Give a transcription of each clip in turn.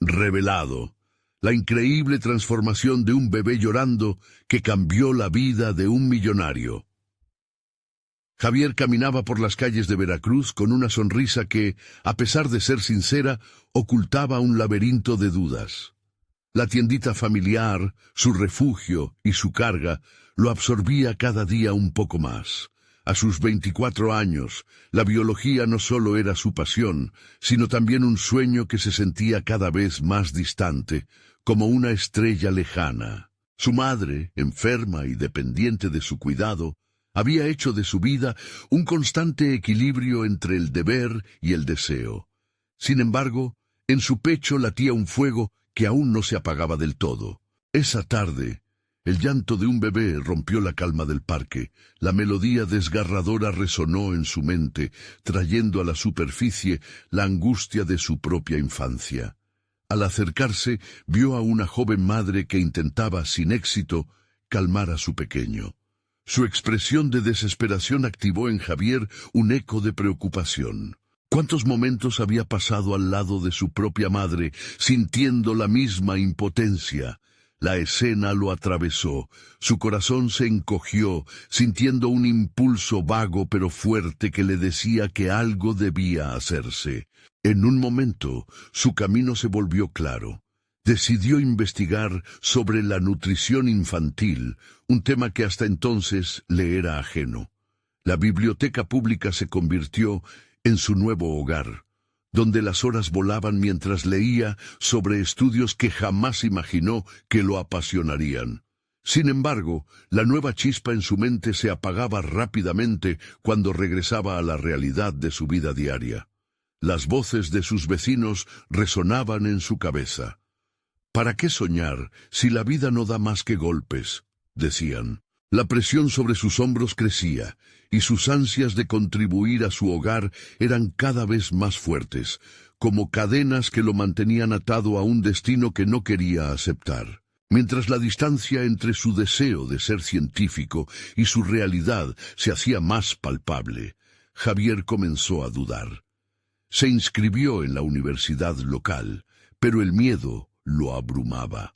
Revelado. La increíble transformación de un bebé llorando que cambió la vida de un millonario. Javier caminaba por las calles de Veracruz con una sonrisa que, a pesar de ser sincera, ocultaba un laberinto de dudas. La tiendita familiar, su refugio y su carga lo absorbía cada día un poco más. A sus 24 años, la biología no solo era su pasión, sino también un sueño que se sentía cada vez más distante, como una estrella lejana. Su madre, enferma y dependiente de su cuidado, había hecho de su vida un constante equilibrio entre el deber y el deseo. Sin embargo, en su pecho latía un fuego que aún no se apagaba del todo. Esa tarde, el llanto de un bebé rompió la calma del parque. La melodía desgarradora resonó en su mente, trayendo a la superficie la angustia de su propia infancia. Al acercarse, vio a una joven madre que intentaba, sin éxito, calmar a su pequeño. Su expresión de desesperación activó en Javier un eco de preocupación. ¿Cuántos momentos había pasado al lado de su propia madre, sintiendo la misma impotencia? La escena lo atravesó. Su corazón se encogió, sintiendo un impulso vago pero fuerte que le decía que algo debía hacerse. En un momento, su camino se volvió claro. Decidió investigar sobre la nutrición infantil, un tema que hasta entonces le era ajeno. La biblioteca pública se convirtió en su nuevo hogar, donde las horas volaban mientras leía sobre estudios que jamás imaginó que lo apasionarían. Sin embargo, la nueva chispa en su mente se apagaba rápidamente cuando regresaba a la realidad de su vida diaria. Las voces de sus vecinos resonaban en su cabeza. ¿Para qué soñar si la vida no da más que golpes?, decían. La presión sobre sus hombros crecía, y sus ansias de contribuir a su hogar eran cada vez más fuertes, como cadenas que lo mantenían atado a un destino que no quería aceptar. Mientras la distancia entre su deseo de ser científico y su realidad se hacía más palpable, Javier comenzó a dudar. Se inscribió en la universidad local, pero el miedo lo abrumaba.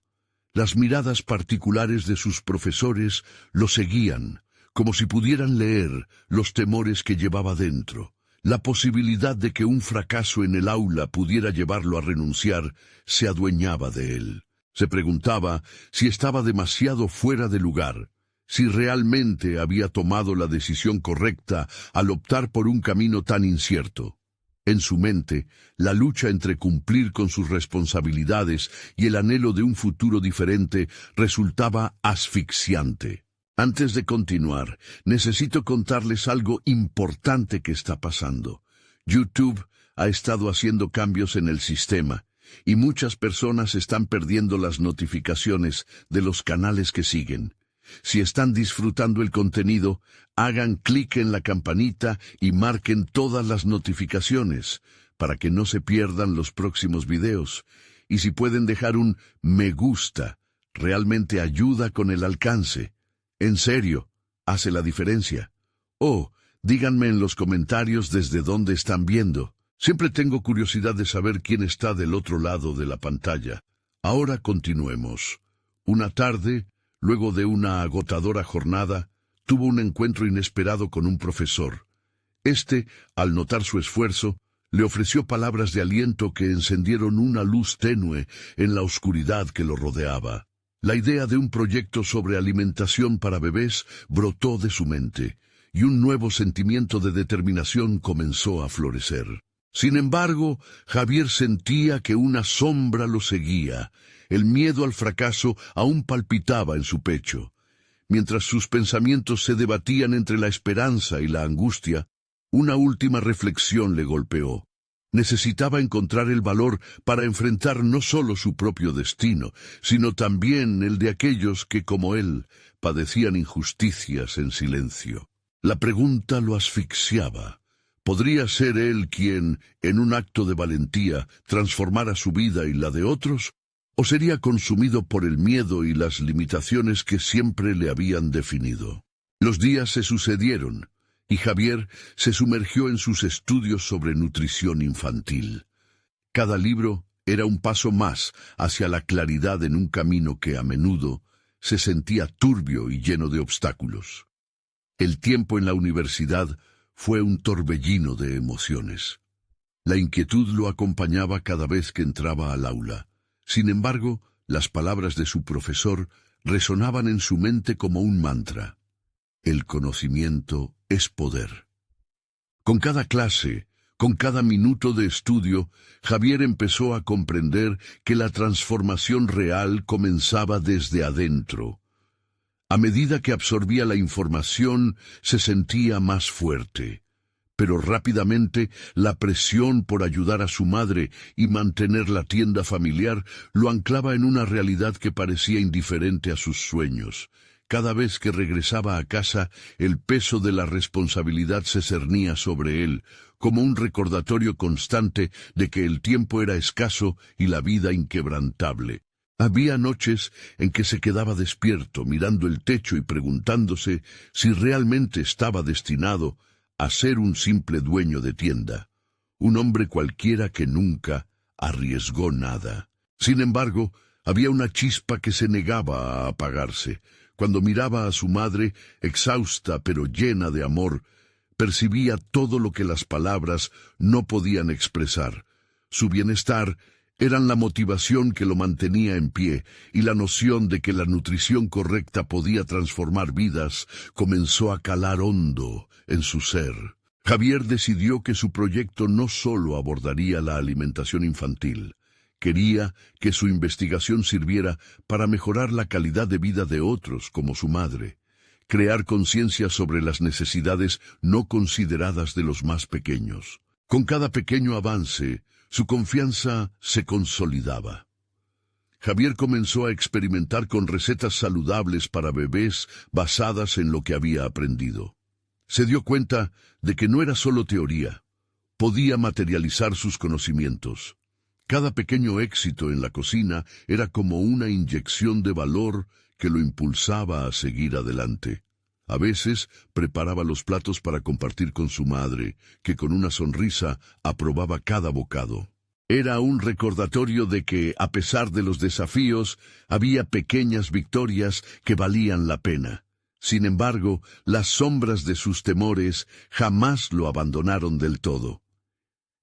Las miradas particulares de sus profesores lo seguían, como si pudieran leer los temores que llevaba dentro. La posibilidad de que un fracaso en el aula pudiera llevarlo a renunciar se adueñaba de él. Se preguntaba si estaba demasiado fuera de lugar, si realmente había tomado la decisión correcta al optar por un camino tan incierto. En su mente, la lucha entre cumplir con sus responsabilidades y el anhelo de un futuro diferente resultaba asfixiante. Antes de continuar, necesito contarles algo importante que está pasando. YouTube ha estado haciendo cambios en el sistema, y muchas personas están perdiendo las notificaciones de los canales que siguen. Si están disfrutando el contenido, hagan clic en la campanita y marquen todas las notificaciones para que no se pierdan los próximos videos. Y si pueden dejar un me gusta, realmente ayuda con el alcance. En serio, hace la diferencia. O díganme en los comentarios desde dónde están viendo. Siempre tengo curiosidad de saber quién está del otro lado de la pantalla. Ahora continuemos. Una tarde, luego de una agotadora jornada, tuvo un encuentro inesperado con un profesor. Al notar su esfuerzo, le ofreció palabras de aliento que encendieron una luz tenue en la oscuridad que lo rodeaba. La idea de un proyecto sobre alimentación para bebés brotó de su mente, y un nuevo sentimiento de determinación comenzó a florecer. Sin embargo, Javier sentía que una sombra lo seguía. El miedo al fracaso aún palpitaba en su pecho. Mientras sus pensamientos se debatían entre la esperanza y la angustia, una última reflexión le golpeó. Necesitaba encontrar el valor para enfrentar no solo su propio destino, sino también el de aquellos que, como él, padecían injusticias en silencio. La pregunta lo asfixiaba. ¿Podría ser él quien, en un acto de valentía, transformara su vida y la de otros? ¿O sería consumido por el miedo y las limitaciones que siempre le habían definido? Los días se sucedieron, y Javier se sumergió en sus estudios sobre nutrición infantil. Cada libro, Era un paso más hacia la claridad en un camino que a menudo se sentía turbio y lleno de obstáculos. El tiempo en la universidad fue un torbellino de emociones. La inquietud lo acompañaba cada vez que entraba al aula. Sin embargo, las palabras de su profesor resonaban en su mente como un mantra. El conocimiento es poder. Con cada clase, con cada minuto de estudio, Javier empezó a comprender que la transformación real comenzaba desde adentro. A medida que absorbía la información, se sentía más fuerte. Pero rápidamente la presión por ayudar a su madre y mantener la tienda familiar lo anclaba en una realidad que parecía indiferente a sus sueños. Cada vez que regresaba a casa, el peso de la responsabilidad se cernía sobre él, como un recordatorio constante de que el tiempo era escaso y la vida inquebrantable. Había noches en que se quedaba despierto, mirando el techo y preguntándose si realmente estaba destinado a ser un simple dueño de tienda, un hombre cualquiera que nunca arriesgó nada. Sin embargo, había una chispa que se negaba a apagarse. Cuando miraba a su madre, exhausta pero llena de amor, percibía todo lo que las palabras no podían expresar. Su bienestar eran la motivación que lo mantenía en pie, y la noción de que la nutrición correcta podía transformar vidas comenzó a calar hondo en su ser. Javier decidió que su proyecto no solo abordaría la alimentación infantil. Quería que su investigación sirviera para mejorar la calidad de vida de otros como su madre, crear conciencia sobre las necesidades no consideradas de los más pequeños. Con cada pequeño avance, su confianza se consolidaba. Javier comenzó a experimentar con recetas saludables para bebés basadas en lo que había aprendido. Se dio cuenta de que no era solo teoría, podía materializar sus conocimientos. Cada pequeño éxito en la cocina era como una inyección de valor que lo impulsaba a seguir adelante. A veces preparaba los platos para compartir con su madre, que con una sonrisa aprobaba cada bocado. Era un recordatorio de que, a pesar de los desafíos, había pequeñas victorias que valían la pena. Sin embargo, las sombras de sus temores jamás lo abandonaron del todo.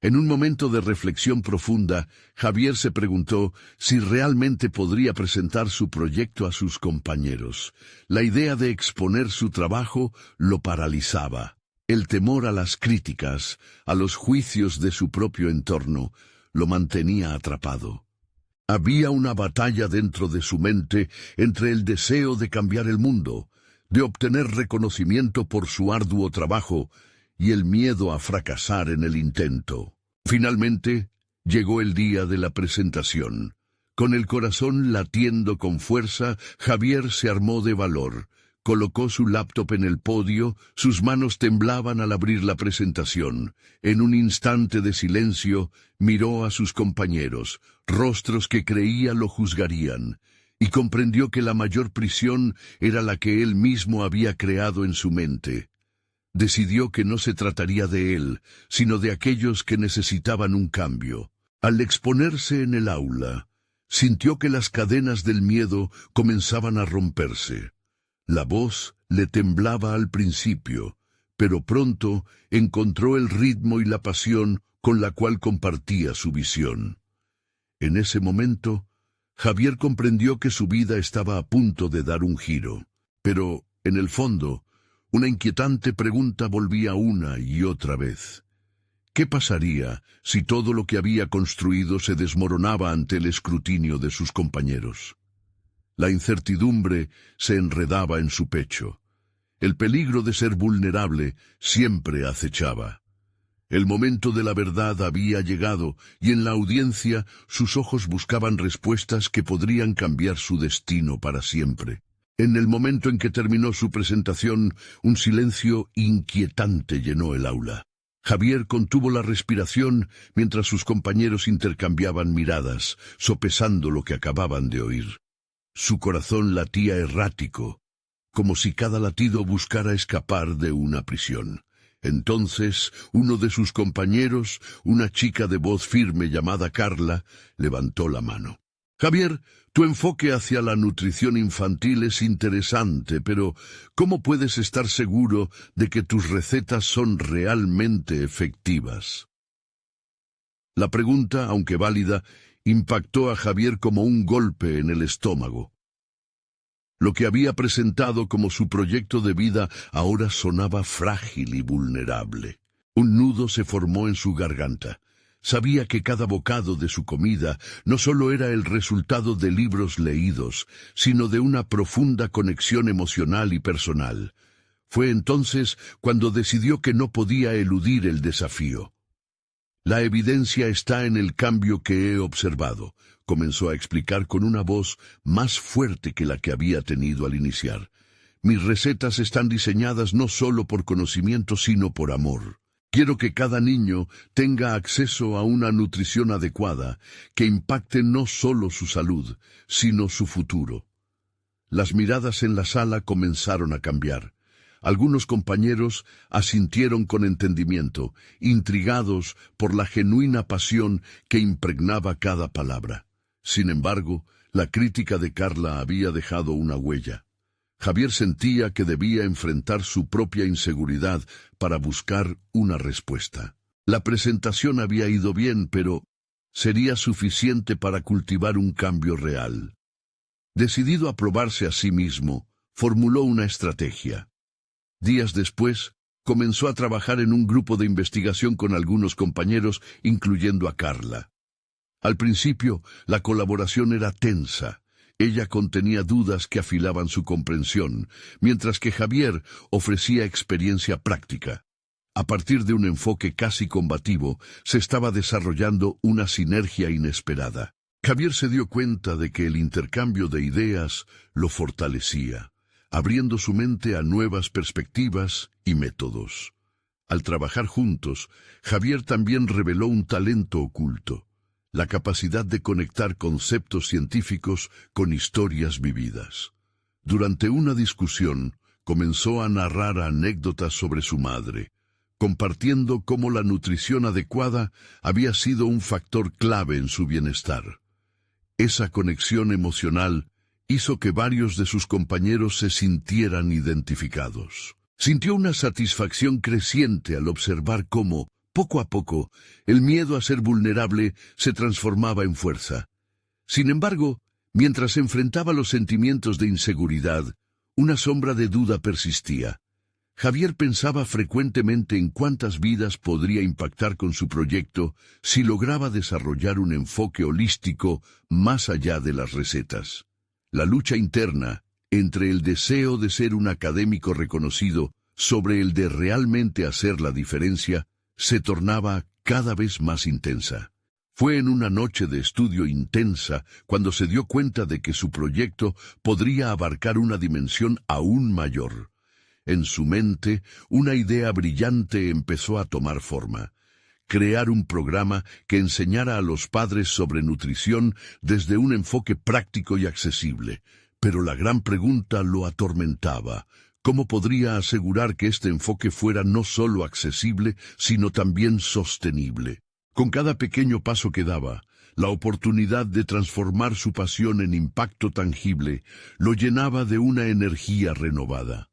En un momento de reflexión profunda, Javier se preguntó si realmente podría presentar su proyecto a sus compañeros. La idea de exponer su trabajo lo paralizaba. El temor a las críticas, a los juicios de su propio entorno, lo mantenía atrapado. Había una batalla dentro de su mente entre el deseo de cambiar el mundo, de obtener reconocimiento por su arduo trabajo, y el miedo a fracasar en el intento. Finalmente, llegó el día de la presentación. Con el corazón latiendo con fuerza, Javier se armó de valor. Colocó su laptop en el podio, sus manos temblaban al abrir la presentación. En un instante de silencio, miró a sus compañeros, rostros que creía lo juzgarían, y comprendió que la mayor prisión era la que él mismo había creado en su mente. Decidió que no se trataría de él, sino de aquellos que necesitaban un cambio. Al exponerse en el aula, sintió que las cadenas del miedo comenzaban a romperse. La voz le temblaba al principio, pero pronto encontró el ritmo y la pasión con la cual compartía su visión. En ese momento, Javier comprendió que su vida estaba a punto de dar un giro, pero, en el fondo, una inquietante pregunta volvía una y otra vez. ¿Qué pasaría si todo lo que había construido se desmoronaba ante el escrutinio de sus compañeros? La incertidumbre se enredaba en su pecho. El peligro de ser vulnerable siempre acechaba. El momento de la verdad había llegado, y en la audiencia sus ojos buscaban respuestas que podrían cambiar su destino para siempre. En el momento en que terminó su presentación, un silencio inquietante llenó el aula. Javier contuvo la respiración mientras sus compañeros intercambiaban miradas, sopesando lo que acababan de oír. Su corazón latía errático, como si cada latido buscara escapar de una prisión. Entonces, uno de sus compañeros, una chica de voz firme llamada Carla, levantó la mano. Javier, tu enfoque hacia la nutrición infantil es interesante, pero ¿cómo puedes estar seguro de que tus recetas son realmente efectivas? La pregunta, aunque válida, impactó a Javier como un golpe en el estómago. Lo que había presentado como su proyecto de vida ahora sonaba frágil y vulnerable. Un nudo se formó en su garganta. Sabía que cada bocado de su comida no solo era el resultado de libros leídos, sino de una profunda conexión emocional y personal. Fue entonces cuando decidió que no podía eludir el desafío. La evidencia está en el cambio que he observado, comenzó a explicar con una voz más fuerte que la que había tenido al iniciar. Mis recetas están diseñadas no solo por conocimiento, sino por amor. Quiero que cada niño tenga acceso a una nutrición adecuada, que impacte no solo su salud, sino su futuro. Las miradas en la sala comenzaron a cambiar. Algunos compañeros asintieron con entendimiento, intrigados por la genuina pasión que impregnaba cada palabra. Sin embargo, la crítica de Carla había dejado una huella. Javier sentía que debía enfrentar su propia inseguridad para buscar una respuesta. La presentación había ido bien, pero ¿sería suficiente para cultivar un cambio real? Decidido a probarse a sí mismo, formuló una estrategia. Días después, comenzó a trabajar en un grupo de investigación con algunos compañeros, incluyendo a Carla. Al principio, la colaboración era tensa. Ella contenía dudas que afilaban su comprensión, mientras que Javier ofrecía experiencia práctica. A partir de un enfoque casi combativo, se estaba desarrollando una sinergia inesperada. Javier se dio cuenta de que el intercambio de ideas lo fortalecía, abriendo su mente a nuevas perspectivas y métodos. Al trabajar juntos, Javier también reveló un talento oculto: la capacidad de conectar conceptos científicos con historias vividas. Durante una discusión, comenzó a narrar anécdotas sobre su madre, compartiendo cómo la nutrición adecuada había sido un factor clave en su bienestar. Esa conexión emocional hizo que varios de sus compañeros se sintieran identificados. Sintió una satisfacción creciente al observar cómo, poco a poco, el miedo a ser vulnerable se transformaba en fuerza. Sin embargo, mientras enfrentaba los sentimientos de inseguridad, una sombra de duda persistía. Javier pensaba frecuentemente en cuántas vidas podría impactar con su proyecto si lograba desarrollar un enfoque holístico más allá de las recetas. La lucha interna entre el deseo de ser un académico reconocido sobre el de realmente hacer la diferencia se tornaba cada vez más intensa. Fue en una noche de estudio intensa cuando se dio cuenta de que su proyecto podría abarcar una dimensión aún mayor. En su mente, una idea brillante empezó a tomar forma: crear un programa que enseñara a los padres sobre nutrición desde un enfoque práctico y accesible. Pero la gran pregunta lo atormentaba: ¿cómo podría asegurar que este enfoque fuera no solo accesible, sino también sostenible? Con cada pequeño paso que daba, la oportunidad de transformar su pasión en impacto tangible lo llenaba de una energía renovada.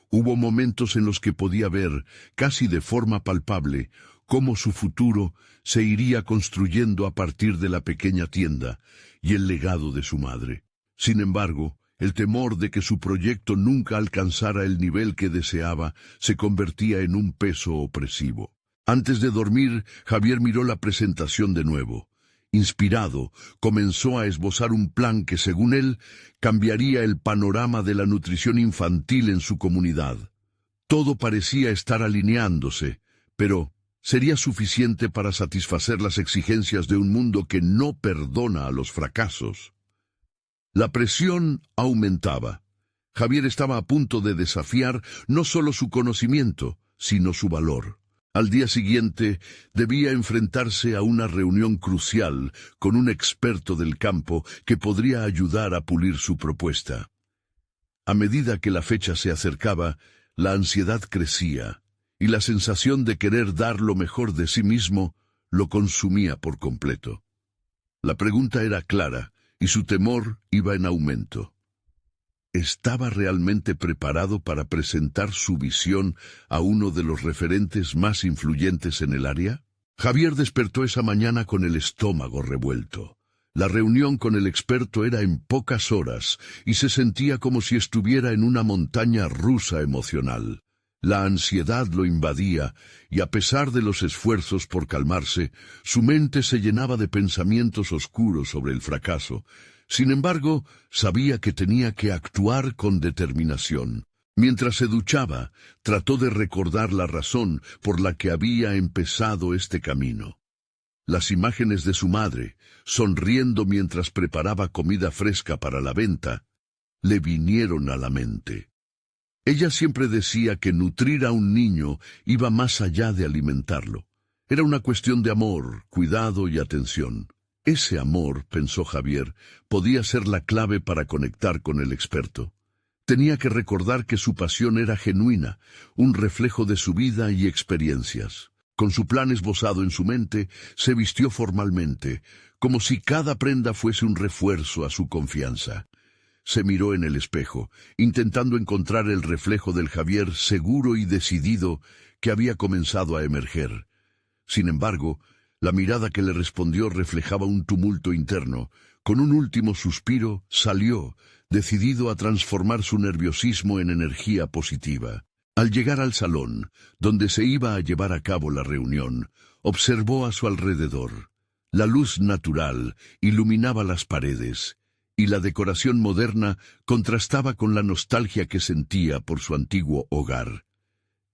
Hubo momentos en los que podía ver, casi de forma palpable, cómo su futuro se iría construyendo a partir de la pequeña tienda y el legado de su madre. Sin embargo, el temor de que su proyecto nunca alcanzara el nivel que deseaba se convertía en un peso opresivo. Antes de dormir, Javier miró la presentación de nuevo. Inspirado, comenzó a esbozar un plan que, según él, cambiaría el panorama de la nutrición infantil en su comunidad. Todo parecía estar alineándose, pero ¿sería suficiente para satisfacer las exigencias de un mundo que no perdona a los fracasos? La presión aumentaba. Javier estaba a punto de desafiar no solo su conocimiento, sino su valor. Al día siguiente, debía enfrentarse a una reunión crucial con un experto del campo que podría ayudar a pulir su propuesta. A medida que la fecha se acercaba, la ansiedad crecía, y la sensación de querer dar lo mejor de sí mismo lo consumía por completo. La pregunta era clara, y su temor iba en aumento. ¿Estaba realmente preparado para presentar su visión a uno de los referentes más influyentes en el área? Javier despertó esa mañana con el estómago revuelto. La reunión con el experto era en pocas horas y se sentía como si estuviera en una montaña rusa emocional. La ansiedad lo invadía y a pesar de los esfuerzos por calmarse, su mente se llenaba de pensamientos oscuros sobre el fracaso. Sin embargo, sabía que tenía que actuar con determinación. Mientras se duchaba, trató de recordar la razón por la que había empezado este camino. Las imágenes de su madre, sonriendo mientras preparaba comida fresca para la venta, le vinieron a la mente. Ella siempre decía que nutrir a un niño iba más allá de alimentarlo. Era una cuestión de amor, cuidado y atención. Ese amor, pensó Javier, podía ser la clave para conectar con el experto. Tenía que recordar que su pasión era genuina, un reflejo de su vida y experiencias. Con su plan esbozado en su mente, se vistió formalmente, como si cada prenda fuese un refuerzo a su confianza. Se miró en el espejo, intentando encontrar el reflejo del Javier seguro y decidido que había comenzado a emerger. Sin embargo, la mirada que le respondió reflejaba un tumulto interno. Con un último suspiro, salió, decidido a transformar su nerviosismo en energía positiva. Al llegar al salón, donde se iba a llevar a cabo la reunión, observó a su alrededor. La luz natural iluminaba las paredes, y la decoración moderna contrastaba con la nostalgia que sentía por su antiguo hogar.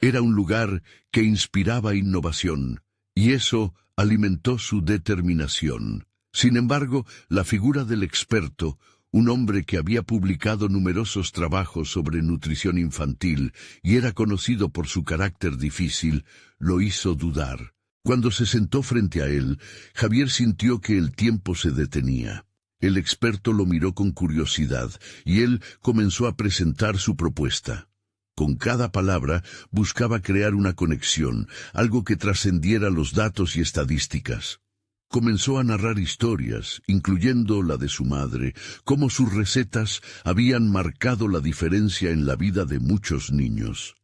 Era un lugar que inspiraba innovación, y eso alimentó su determinación. Sin embargo, la figura del experto, un hombre que había publicado numerosos trabajos sobre nutrición infantil y era conocido por su carácter difícil, lo hizo dudar. Cuando se sentó frente a él, Javier sintió que el tiempo se detenía. El experto lo miró con curiosidad y él comenzó a presentar su propuesta. Con cada palabra buscaba crear una conexión, algo que trascendiera los datos y estadísticas. Comenzó a narrar historias, incluyendo la de su madre, cómo sus recetas habían marcado la diferencia en la vida de muchos niños.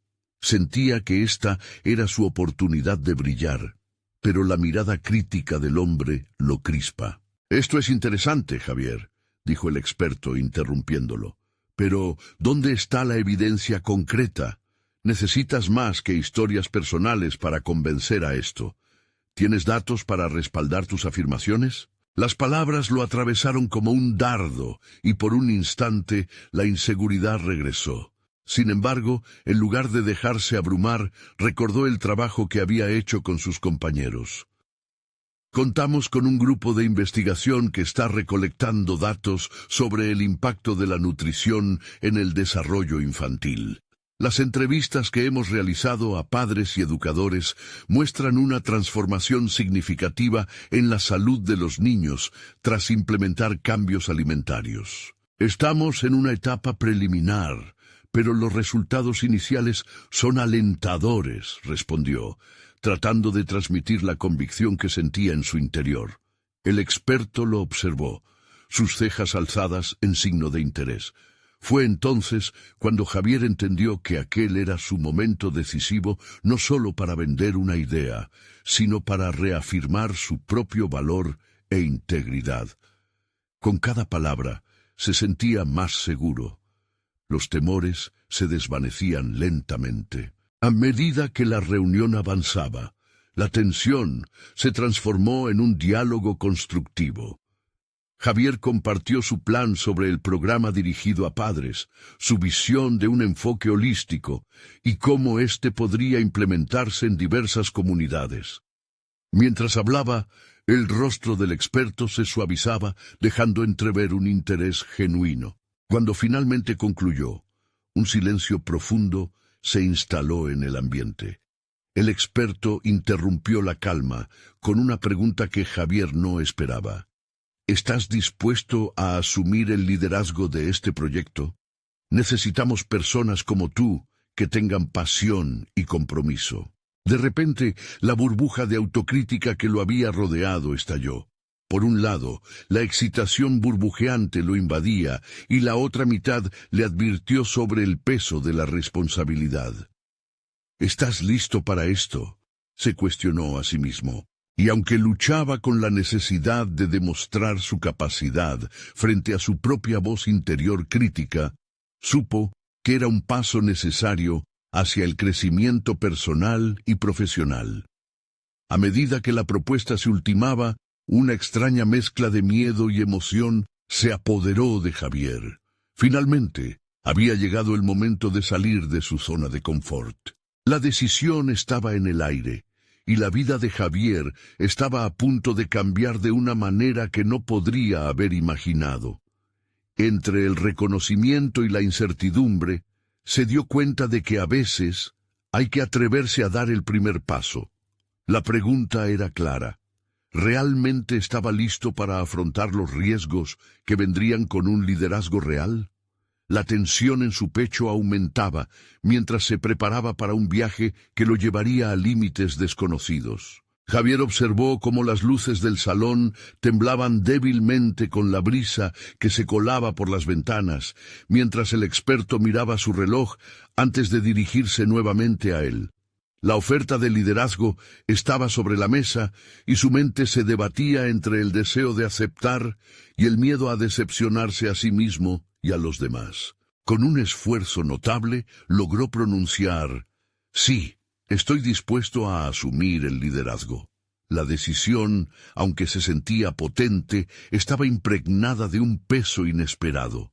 Sentía que esta era su oportunidad de brillar, pero la mirada crítica del hombre lo crispa. «Esto es interesante, Javier», dijo el experto interrumpiéndolo. «Pero, ¿dónde está la evidencia concreta? Necesitas más que historias personales para convencer a esto. ¿Tienes datos para respaldar tus afirmaciones?» Las palabras lo atravesaron como un dardo, y por un instante la inseguridad regresó. Sin embargo, en lugar de dejarse abrumar, recordó el trabajo que había hecho con sus compañeros. «Contamos con un grupo de investigación que está recolectando datos sobre el impacto de la nutrición en el desarrollo infantil. Las entrevistas que hemos realizado a padres y educadores muestran una transformación significativa en la salud de los niños tras implementar cambios alimentarios. Estamos en una etapa preliminar, pero los resultados iniciales son alentadores», respondió, tratando de transmitir la convicción que sentía en su interior. El experto lo observó, sus cejas alzadas en signo de interés. Fue entonces cuando Javier entendió que aquel era su momento decisivo no solo para vender una idea, sino para reafirmar su propio valor e integridad. Con cada palabra se sentía más seguro. Los temores se desvanecían lentamente. A medida que la reunión avanzaba, la tensión se transformó en un diálogo constructivo. Javier compartió su plan sobre el programa dirigido a padres, su visión de un enfoque holístico y cómo éste podría implementarse en diversas comunidades. Mientras hablaba, el rostro del experto se suavizaba, dejando entrever un interés genuino. Cuando finalmente concluyó, un silencio profundo se instaló en el ambiente. El experto interrumpió la calma con una pregunta que Javier no esperaba. ¿Estás dispuesto a asumir el liderazgo de este proyecto? Necesitamos personas como tú que tengan pasión y compromiso. De repente, la burbuja de autocrítica que lo había rodeado estalló. Por un lado, la excitación burbujeante lo invadía y la otra mitad le advirtió sobre el peso de la responsabilidad. ¿Estás listo para esto?, se cuestionó a sí mismo. Y aunque luchaba con la necesidad de demostrar su capacidad frente a su propia voz interior crítica, supo que era un paso necesario hacia el crecimiento personal y profesional. A medida que la propuesta se ultimaba, una extraña mezcla de miedo y emoción se apoderó de Javier. Finalmente, había llegado el momento de salir de su zona de confort. La decisión estaba en el aire, y la vida de Javier estaba a punto de cambiar de una manera que no podría haber imaginado. Entre el reconocimiento y la incertidumbre, se dio cuenta de que a veces hay que atreverse a dar el primer paso. La pregunta era clara. ¿Realmente estaba listo para afrontar los riesgos que vendrían con un liderazgo real? La tensión en su pecho aumentaba mientras se preparaba para un viaje que lo llevaría a límites desconocidos. Javier observó cómo las luces del salón temblaban débilmente con la brisa que se colaba por las ventanas, mientras el experto miraba su reloj antes de dirigirse nuevamente a él. La oferta de liderazgo estaba sobre la mesa y su mente se debatía entre el deseo de aceptar y el miedo a decepcionarse a sí mismo y a los demás. Con un esfuerzo notable, logró pronunciar: «Sí, estoy dispuesto a asumir el liderazgo». La decisión, aunque se sentía potente, estaba impregnada de un peso inesperado.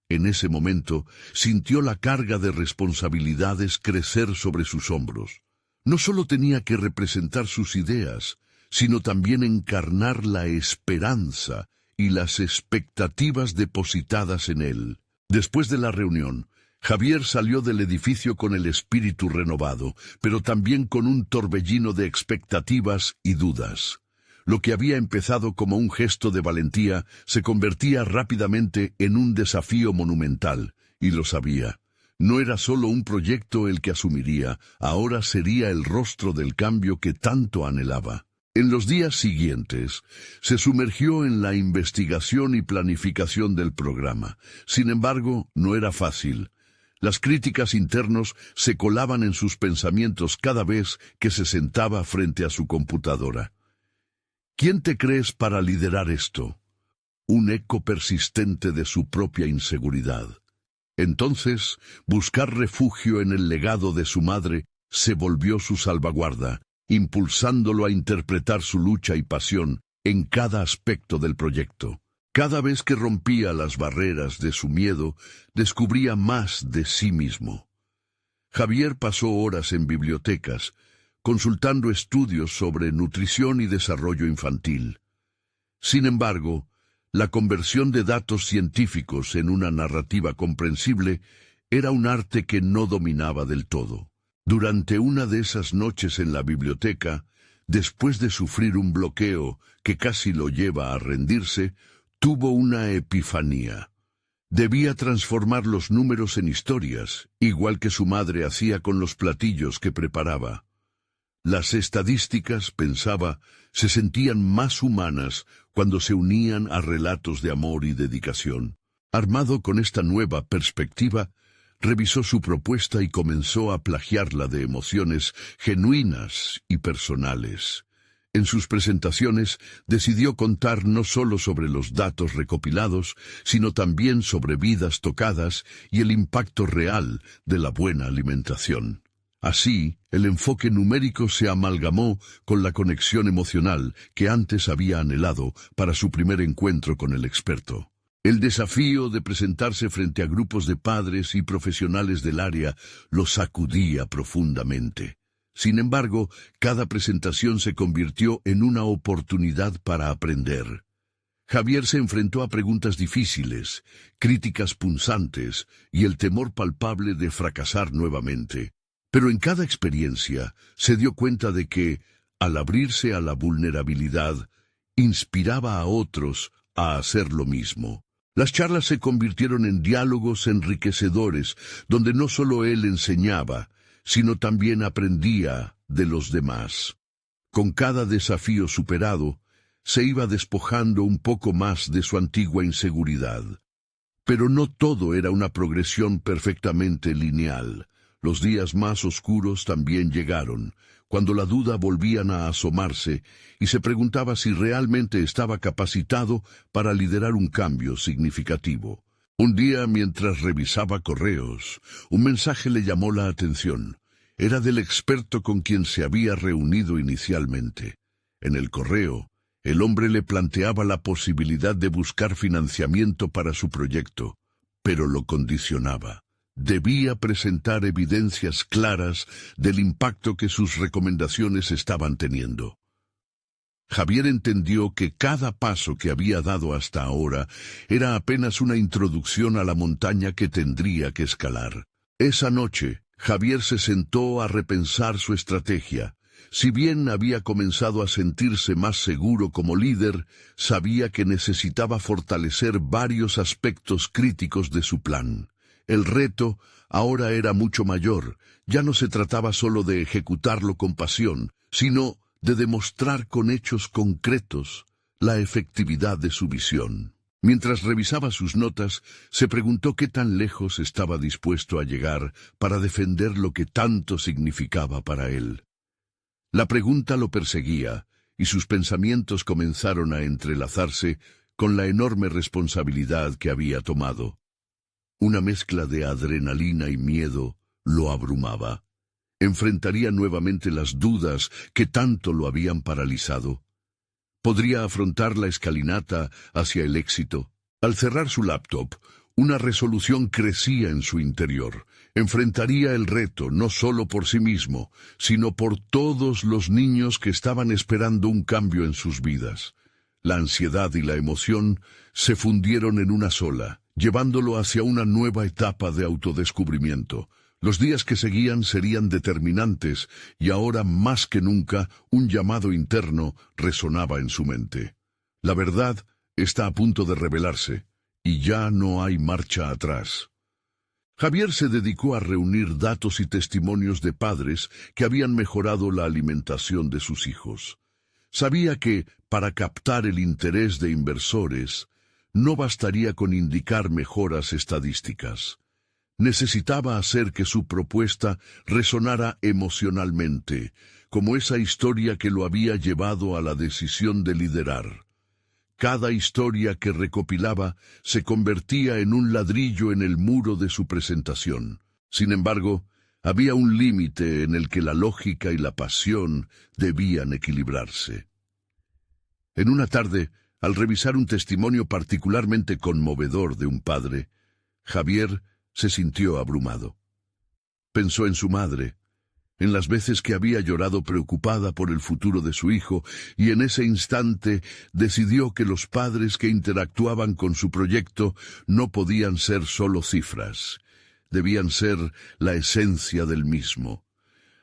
En ese momento, sintió la carga de responsabilidades crecer sobre sus hombros. No solo tenía que representar sus ideas, sino también encarnar la esperanza y las expectativas depositadas en él. Después de la reunión, Javier salió del edificio con el espíritu renovado, pero también con un torbellino de expectativas y dudas. Lo que había empezado como un gesto de valentía se convertía rápidamente en un desafío monumental, y lo sabía. No era solo un proyecto el que asumiría, ahora sería el rostro del cambio que tanto anhelaba. En los días siguientes, se sumergió en la investigación y planificación del programa. Sin embargo, no era fácil. Las críticas internas se colaban en sus pensamientos cada vez que se sentaba frente a su computadora. ¿Quién te crees para liderar esto? Un eco persistente de su propia inseguridad. Entonces, buscar refugio en el legado de su madre se volvió su salvaguarda, impulsándolo a interpretar su lucha y pasión en cada aspecto del proyecto. Cada vez que rompía las barreras de su miedo, descubría más de sí mismo. Javier pasó horas en bibliotecas, consultando estudios sobre nutrición y desarrollo infantil. Sin embargo, la conversión de datos científicos en una narrativa comprensible era un arte que no dominaba del todo. Durante una de esas noches en la biblioteca, después de sufrir un bloqueo que casi lo lleva a rendirse, tuvo una epifanía. Debía transformar los números en historias, igual que su madre hacía con los platillos que preparaba. Las estadísticas, pensaba, se sentían más humanas cuando se unían a relatos de amor y dedicación. Armado con esta nueva perspectiva, revisó su propuesta y comenzó a plagiarla de emociones genuinas y personales. En sus presentaciones decidió contar no solo sobre los datos recopilados, sino también sobre vidas tocadas y el impacto real de la buena alimentación. Así, el enfoque numérico se amalgamó con la conexión emocional que antes había anhelado para su primer encuentro con el experto. El desafío de presentarse frente a grupos de padres y profesionales del área lo sacudía profundamente. Sin embargo, cada presentación se convirtió en una oportunidad para aprender. Javier se enfrentó a preguntas difíciles, críticas punzantes y el temor palpable de fracasar nuevamente. Pero en cada experiencia se dio cuenta de que, al abrirse a la vulnerabilidad, inspiraba a otros a hacer lo mismo. Las charlas se convirtieron en diálogos enriquecedores, donde no solo él enseñaba, sino también aprendía de los demás. Con cada desafío superado, se iba despojando un poco más de su antigua inseguridad. Pero no todo era una progresión perfectamente lineal. Los días más oscuros también llegaron, cuando la duda volvían a asomarse y se preguntaba si realmente estaba capacitado para liderar un cambio significativo. Un día, mientras revisaba correos, un mensaje le llamó la atención. Era del experto con quien se había reunido inicialmente. En el correo, el hombre le planteaba la posibilidad de buscar financiamiento para su proyecto, pero lo condicionaba. Debía presentar evidencias claras del impacto que sus recomendaciones estaban teniendo. Javier entendió que cada paso que había dado hasta ahora era apenas una introducción a la montaña que tendría que escalar. Esa noche, Javier se sentó a repensar su estrategia. Si bien había comenzado a sentirse más seguro como líder, sabía que necesitaba fortalecer varios aspectos críticos de su plan. El reto ahora era mucho mayor. Ya no se trataba solo de ejecutarlo con pasión, sino de demostrar con hechos concretos la efectividad de su visión. Mientras revisaba sus notas, se preguntó qué tan lejos estaba dispuesto a llegar para defender lo que tanto significaba para él. La pregunta lo perseguía, y sus pensamientos comenzaron a entrelazarse con la enorme responsabilidad que había tomado. Una mezcla de adrenalina y miedo lo abrumaba. Enfrentaría nuevamente las dudas que tanto lo habían paralizado. ¿Podría afrontar la escalinata hacia el éxito? Al cerrar su laptop, una resolución crecía en su interior. Enfrentaría el reto no solo por sí mismo, sino por todos los niños que estaban esperando un cambio en sus vidas. La ansiedad y la emoción se fundieron en una sola, llevándolo hacia una nueva etapa de autodescubrimiento. Los días que seguían serían determinantes, y ahora más que nunca un llamado interno resonaba en su mente. La verdad está a punto de revelarse, y ya no hay marcha atrás. Javier se dedicó a reunir datos y testimonios de padres que habían mejorado la alimentación de sus hijos. Sabía que, para captar el interés de inversores, no bastaría con indicar mejoras estadísticas. Necesitaba hacer que su propuesta resonara emocionalmente, como esa historia que lo había llevado a la decisión de liderar. Cada historia que recopilaba se convertía en un ladrillo en el muro de su presentación. Sin embargo, había un límite en el que la lógica y la pasión debían equilibrarse. En una tarde, al revisar un testimonio particularmente conmovedor de un padre, Javier se sintió abrumado. Pensó en su madre, en las veces que había llorado preocupada por el futuro de su hijo, y en ese instante decidió que los padres que interactuaban con su proyecto no podían ser solo cifras, debían ser la esencia del mismo.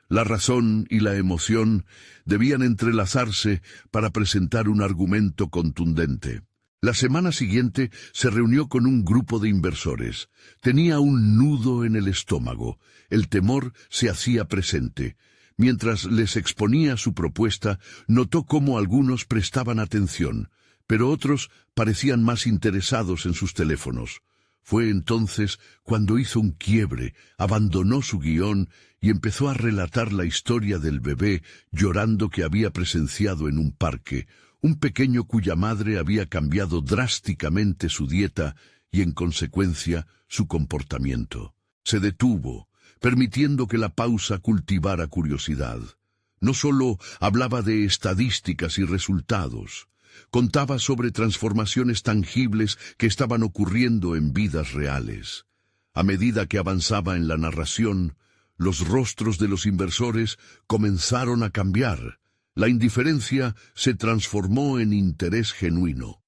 La razón y la emoción debían entrelazarse para presentar un argumento contundente. La semana siguiente se reunió con un grupo de inversores. Tenía un nudo en el estómago. El temor se hacía presente. Mientras les exponía su propuesta, notó cómo algunos prestaban atención, pero otros parecían más interesados en sus teléfonos. Fue entonces cuando hizo un quiebre, abandonó su guión y empezó a relatar la historia del bebé llorando que había presenciado en un parque, un pequeño cuya madre había cambiado drásticamente su dieta y, en consecuencia, su comportamiento. Se detuvo, permitiendo que la pausa cultivara curiosidad. No solo hablaba de estadísticas y resultados, contaba sobre transformaciones tangibles que estaban ocurriendo en vidas reales. A medida que avanzaba en la narración, los rostros de los inversores comenzaron a cambiar. La indiferencia se transformó en interés genuino.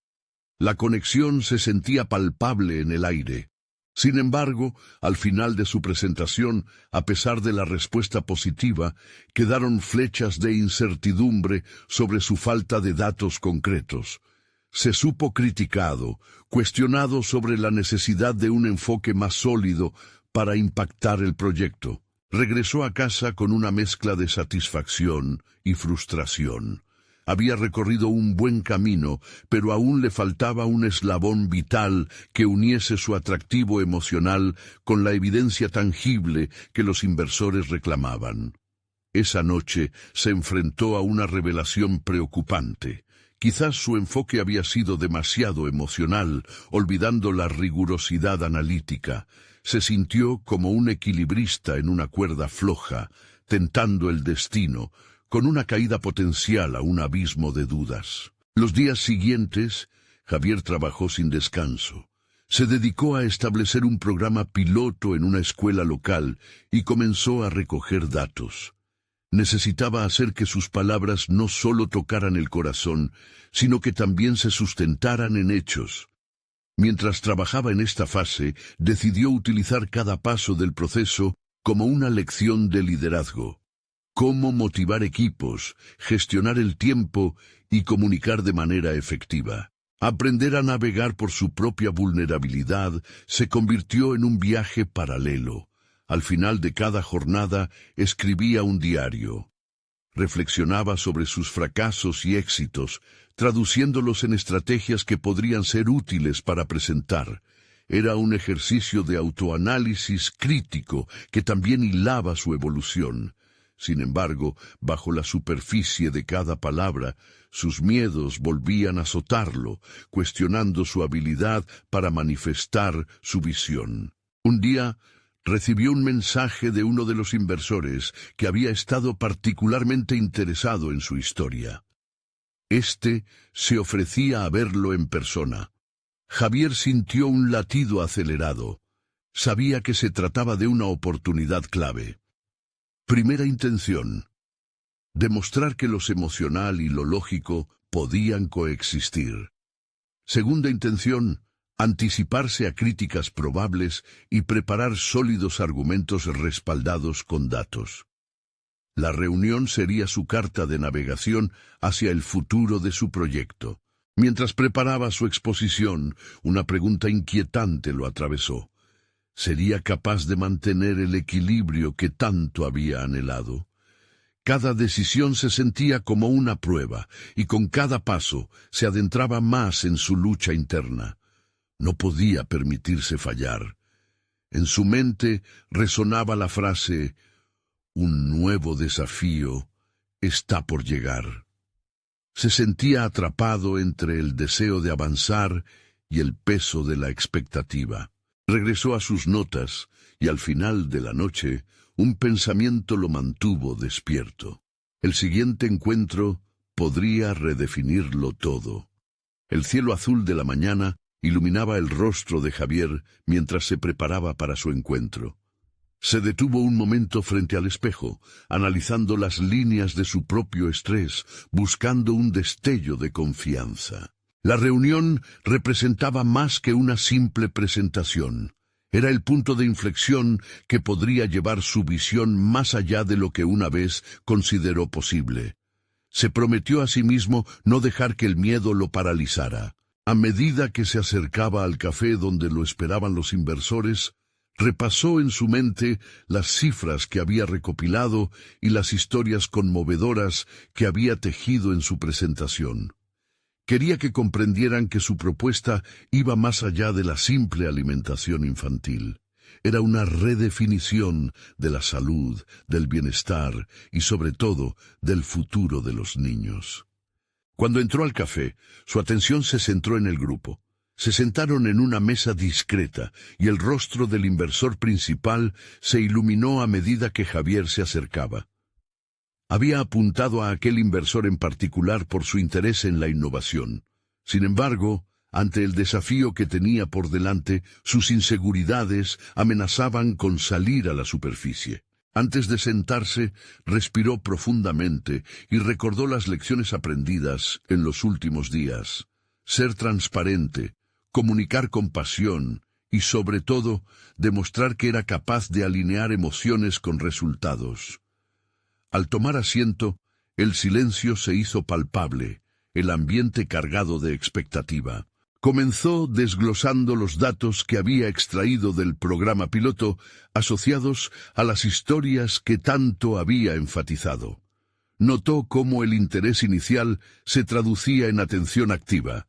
La conexión se sentía palpable en el aire. Sin embargo, al final de su presentación, a pesar de la respuesta positiva, quedaron flechas de incertidumbre sobre su falta de datos concretos. Se supo criticado, cuestionado sobre la necesidad de un enfoque más sólido para impactar el proyecto. Regresó a casa con una mezcla de satisfacción y frustración. Había recorrido un buen camino, pero aún le faltaba un eslabón vital que uniese su atractivo emocional con la evidencia tangible que los inversores reclamaban. Esa noche se enfrentó a una revelación preocupante. Quizás su enfoque había sido demasiado emocional, olvidando la rigurosidad analítica. Se sintió como un equilibrista en una cuerda floja, tentando el destino, con una caída potencial a un abismo de dudas. Los días siguientes, Javier trabajó sin descanso. Se dedicó a establecer un programa piloto en una escuela local y comenzó a recoger datos. Necesitaba hacer que sus palabras no solo tocaran el corazón, sino que también se sustentaran en hechos. Mientras trabajaba en esta fase, decidió utilizar cada paso del proceso como una lección de liderazgo. Cómo motivar equipos, gestionar el tiempo y comunicar de manera efectiva. Aprender a navegar por su propia vulnerabilidad se convirtió en un viaje paralelo. Al final de cada jornada escribía un diario. Reflexionaba sobre sus fracasos y éxitos, traduciéndolos en estrategias que podrían ser útiles para presentar. Era un ejercicio de autoanálisis crítico que también hilaba su evolución. Sin embargo, bajo la superficie de cada palabra, sus miedos volvían a azotarlo, cuestionando su habilidad para manifestar su visión. Un día, recibió un mensaje de uno de los inversores que había estado particularmente interesado en su historia. Este se ofrecía a verlo en persona. Javier sintió un latido acelerado. Sabía que se trataba de una oportunidad clave. Primera intención: demostrar que lo emocional y lo lógico podían coexistir. Segunda intención: anticiparse a críticas probables y preparar sólidos argumentos respaldados con datos. La reunión sería su carta de navegación hacia el futuro de su proyecto. Mientras preparaba su exposición, una pregunta inquietante lo atravesó. ¿Sería capaz de mantener el equilibrio que tanto había anhelado? Cada decisión se sentía como una prueba, y con cada paso se adentraba más en su lucha interna. No podía permitirse fallar. En su mente resonaba la frase: un nuevo desafío está por llegar. Se sentía atrapado entre el deseo de avanzar y el peso de la expectativa. Regresó a sus notas y al final de la noche un pensamiento lo mantuvo despierto. El siguiente encuentro podría redefinirlo todo. El cielo azul de la mañana iluminaba el rostro de Javier mientras se preparaba para su encuentro. Se detuvo un momento frente al espejo, analizando las líneas de su propio estrés, buscando un destello de confianza. La reunión representaba más que una simple presentación. Era el punto de inflexión que podría llevar su visión más allá de lo que una vez consideró posible. Se prometió a sí mismo no dejar que el miedo lo paralizara. A medida que se acercaba al café donde lo esperaban los inversores, repasó en su mente las cifras que había recopilado y las historias conmovedoras que había tejido en su presentación. Quería que comprendieran que su propuesta iba más allá de la simple alimentación infantil. Era una redefinición de la salud, del bienestar y, sobre todo, del futuro de los niños. Cuando entró al café, su atención se centró en el grupo. Se sentaron en una mesa discreta y el rostro del inversor principal se iluminó a medida que Javier se acercaba. Había apuntado a aquel inversor en particular por su interés en la innovación. Sin embargo, ante el desafío que tenía por delante, sus inseguridades amenazaban con salir a la superficie. Antes de sentarse, respiró profundamente y recordó las lecciones aprendidas en los últimos días. Ser transparente, comunicar con pasión y, sobre todo, demostrar que era capaz de alinear emociones con resultados. Al tomar asiento, el silencio se hizo palpable, el ambiente cargado de expectativa. Comenzó desglosando los datos que había extraído del programa piloto asociados a las historias que tanto había enfatizado. Notó cómo el interés inicial se traducía en atención activa.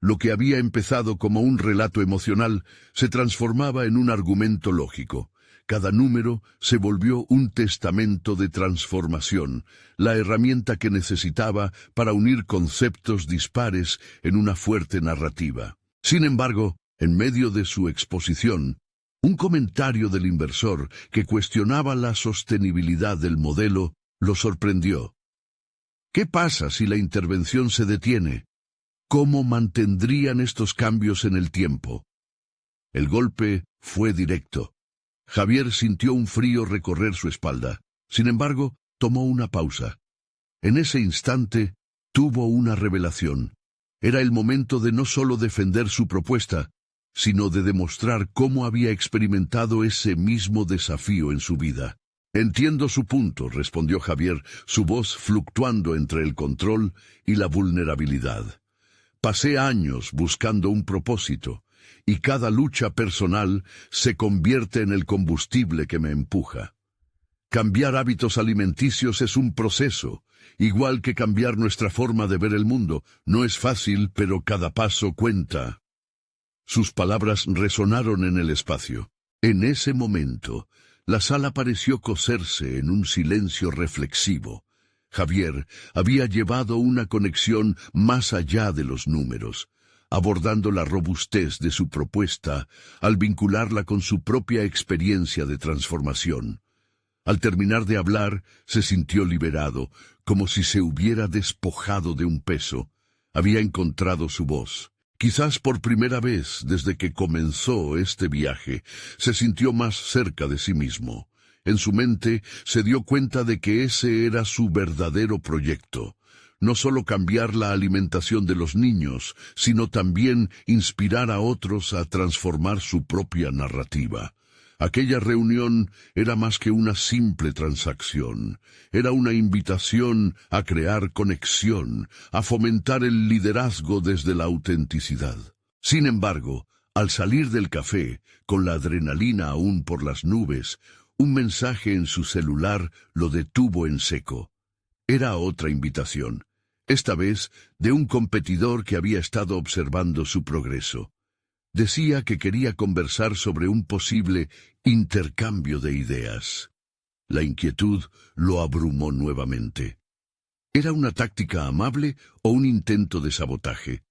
Lo que había empezado como un relato emocional se transformaba en un argumento lógico. Cada número se volvió un testamento de transformación, la herramienta que necesitaba para unir conceptos dispares en una fuerte narrativa. Sin embargo, en medio de su exposición, un comentario del inversor que cuestionaba la sostenibilidad del modelo lo sorprendió. ¿Qué pasa si la intervención se detiene? ¿Cómo mantendrían estos cambios en el tiempo? El golpe fue directo. Javier sintió un frío recorrer su espalda. Sin embargo, tomó una pausa. En ese instante, tuvo una revelación. Era el momento de no solo defender su propuesta, sino de demostrar cómo había experimentado ese mismo desafío en su vida. Entiendo su punto, respondió Javier, su voz fluctuando entre el control y la vulnerabilidad. Pasé años buscando un propósito, y cada lucha personal se convierte en el combustible que me empuja. Cambiar hábitos alimenticios es un proceso, igual que cambiar nuestra forma de ver el mundo. No es fácil, pero cada paso cuenta. Sus palabras resonaron en el espacio. En ese momento, la sala pareció coserse en un silencio reflexivo. Javier había llevado una conexión más allá de los números, abordando la robustez de su propuesta al vincularla con su propia experiencia de transformación. Al terminar de hablar, se sintió liberado, como si se hubiera despojado de un peso. Había encontrado su voz. Quizás por primera vez desde que comenzó este viaje, se sintió más cerca de sí mismo. En su mente se dio cuenta de que ese era su verdadero proyecto. No solo cambiar la alimentación de los niños, sino también inspirar a otros a transformar su propia narrativa. Aquella reunión era más que una simple transacción. Era una invitación a crear conexión, a fomentar el liderazgo desde la autenticidad. Sin embargo, al salir del café, con la adrenalina aún por las nubes, un mensaje en su celular lo detuvo en seco. Era otra invitación, esta vez de un competidor que había estado observando su progreso. Decía que quería conversar sobre un posible intercambio de ideas. La inquietud lo abrumó nuevamente. ¿Era una táctica amable o un intento de sabotaje?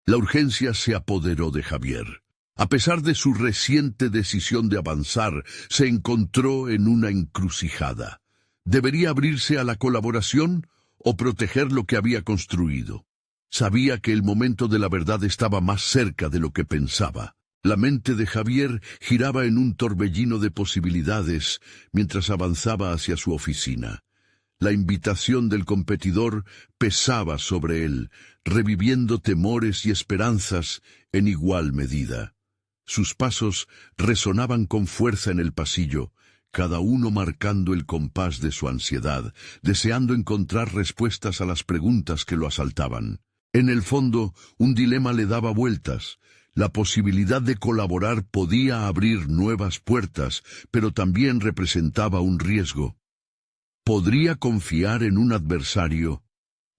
La urgencia se apoderó de Javier. A pesar de su reciente decisión de avanzar, se encontró en una encrucijada. ¿Debería abrirse a la colaboración o proteger lo que había construido? Sabía que el momento de la verdad estaba más cerca de lo que pensaba. La mente de Javier giraba en un torbellino de posibilidades mientras avanzaba hacia su oficina. La invitación del competidor pesaba sobre él, reviviendo temores y esperanzas en igual medida. Sus pasos resonaban con fuerza en el pasillo, cada uno marcando el compás de su ansiedad, deseando encontrar respuestas a las preguntas que lo asaltaban. En el fondo, un dilema le daba vueltas. La posibilidad de colaborar podía abrir nuevas puertas, pero también representaba un riesgo. ¿Podría confiar en un adversario?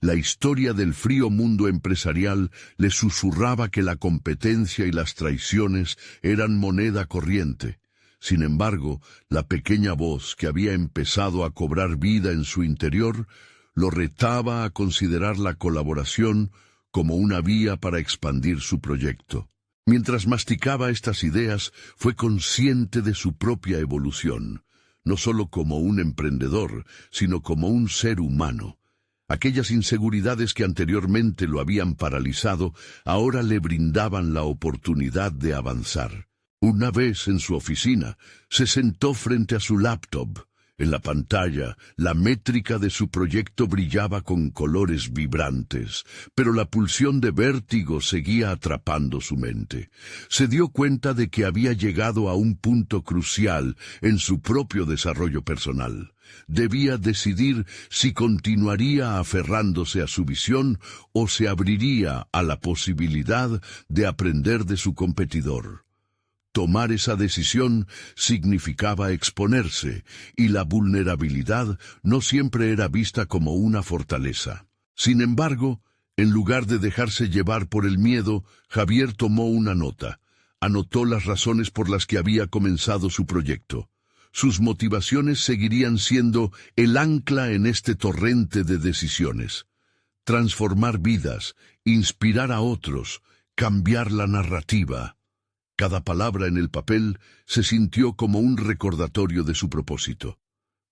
La historia del frío mundo empresarial le susurraba que la competencia y las traiciones eran moneda corriente. Sin embargo, la pequeña voz que había empezado a cobrar vida en su interior lo retaba a considerar la colaboración como una vía para expandir su proyecto. Mientras masticaba estas ideas, fue consciente de su propia evolución, no solo como un emprendedor, sino como un ser humano. Aquellas inseguridades que anteriormente lo habían paralizado, ahora le brindaban la oportunidad de avanzar. Una vez en su oficina, se sentó frente a su laptop. En la pantalla, la métrica de su proyecto brillaba con colores vibrantes, pero la pulsión de vértigo seguía atrapando su mente. Se dio cuenta de que había llegado a un punto crucial en su propio desarrollo personal. debía decidir si continuaría aferrándose a su visión o se abriría a la posibilidad de aprender de su competidor. Tomar esa decisión significaba exponerse, y la vulnerabilidad no siempre era vista como una fortaleza. Sin embargo, en lugar de dejarse llevar por el miedo, Javier tomó una nota. Anotó las razones por las que había comenzado su proyecto. Sus motivaciones seguirían siendo el ancla en este torrente de decisiones. Transformar vidas, inspirar a otros, cambiar la narrativa. Cada palabra en el papel se sintió como un recordatorio de su propósito.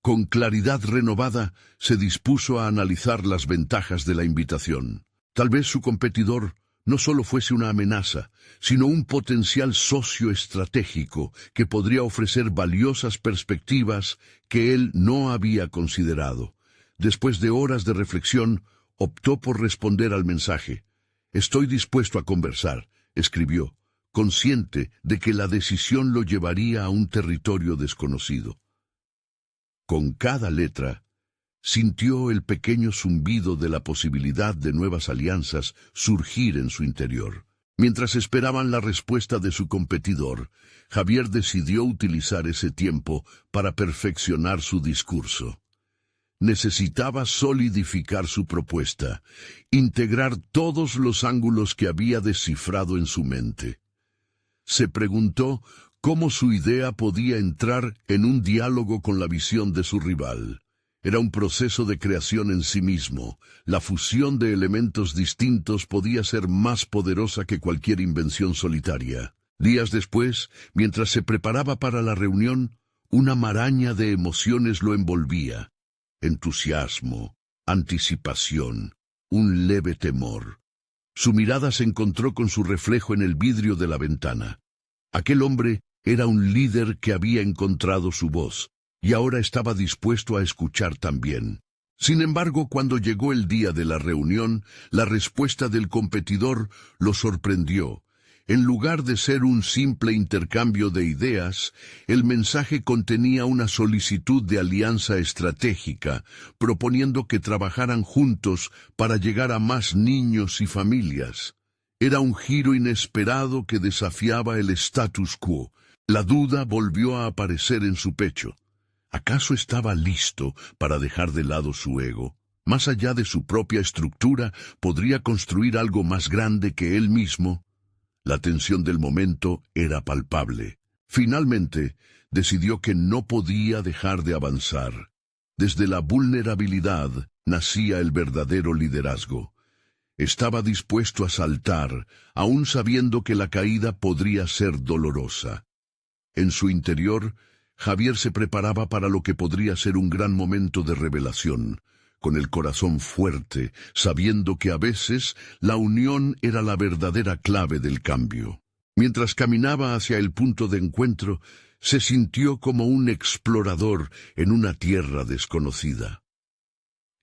Con claridad renovada, se dispuso a analizar las ventajas de la invitación. Tal vez su competidor no solo fuese una amenaza, sino un potencial socio estratégico que podría ofrecer valiosas perspectivas que él no había considerado. Después de horas de reflexión, optó por responder al mensaje. «Estoy dispuesto a conversar», escribió, consciente de que la decisión lo llevaría a un territorio desconocido. Con cada letra, sintió el pequeño zumbido de la posibilidad de nuevas alianzas surgir en su interior. Mientras esperaban la respuesta de su competidor, Javier decidió utilizar ese tiempo para perfeccionar su discurso. Necesitaba solidificar su propuesta, integrar todos los ángulos que había descifrado en su mente. Se preguntó cómo su idea podía entrar en un diálogo con la visión de su rival. Era un proceso de creación en sí mismo. La fusión de elementos distintos podía ser más poderosa que cualquier invención solitaria. Días después, mientras se preparaba para la reunión, una maraña de emociones lo envolvía. Entusiasmo, anticipación, un leve temor. Su mirada se encontró con su reflejo en el vidrio de la ventana. Aquel hombre era un líder que había encontrado su voz, y ahora estaba dispuesto a escuchar también. Sin embargo, cuando llegó el día de la reunión, la respuesta del competidor lo sorprendió. En lugar de ser un simple intercambio de ideas, el mensaje contenía una solicitud de alianza estratégica, proponiendo que trabajaran juntos para llegar a más niños y familias. Era un giro inesperado que desafiaba el status quo. La duda volvió a aparecer en su pecho. ¿Acaso estaba listo para dejar de lado su ego? Más allá de su propia estructura, ¿podría construir algo más grande que él mismo? La tensión del momento era palpable. Finalmente, decidió que no podía dejar de avanzar. Desde la vulnerabilidad nacía el verdadero liderazgo. Estaba dispuesto a saltar, aún sabiendo que la caída podría ser dolorosa. En su interior, Javier se preparaba para lo que podría ser un gran momento de revelación, con el corazón fuerte, sabiendo que a veces la unión era la verdadera clave del cambio. Mientras caminaba hacia el punto de encuentro, se sintió como un explorador en una tierra desconocida.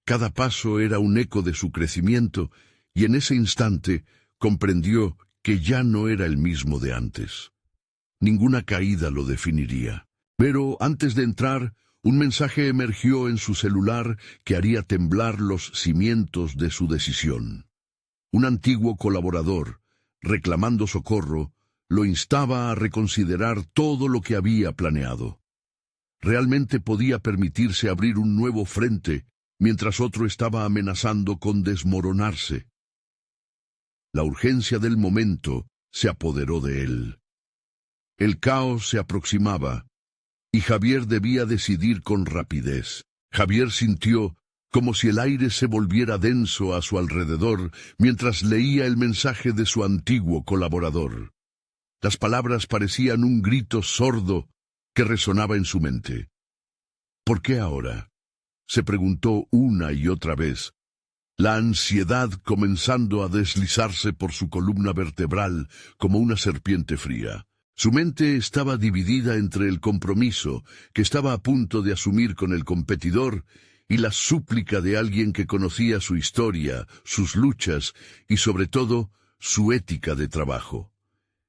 Cada paso era un eco de su crecimiento, y en ese instante comprendió que ya no era el mismo de antes. Ninguna caída lo definiría. Pero antes de entrar, un mensaje emergió en su celular que haría temblar los cimientos de su decisión. Un antiguo colaborador, reclamando socorro, lo instaba a reconsiderar todo lo que había planeado. Realmente podía permitirse abrir un nuevo frente, mientras otro estaba amenazando con desmoronarse. La urgencia del momento se apoderó de él. El caos se aproximaba, y Javier debía decidir con rapidez. Javier sintió como si el aire se volviera denso a su alrededor mientras leía el mensaje de su antiguo colaborador. Las palabras parecían un grito sordo que resonaba en su mente. ¿Por qué ahora?, se preguntó una y otra vez, la ansiedad comenzando a deslizarse por su columna vertebral como una serpiente fría. Su mente estaba dividida entre el compromiso que estaba a punto de asumir con el competidor y la súplica de alguien que conocía su historia, sus luchas y sobre todo su ética de trabajo.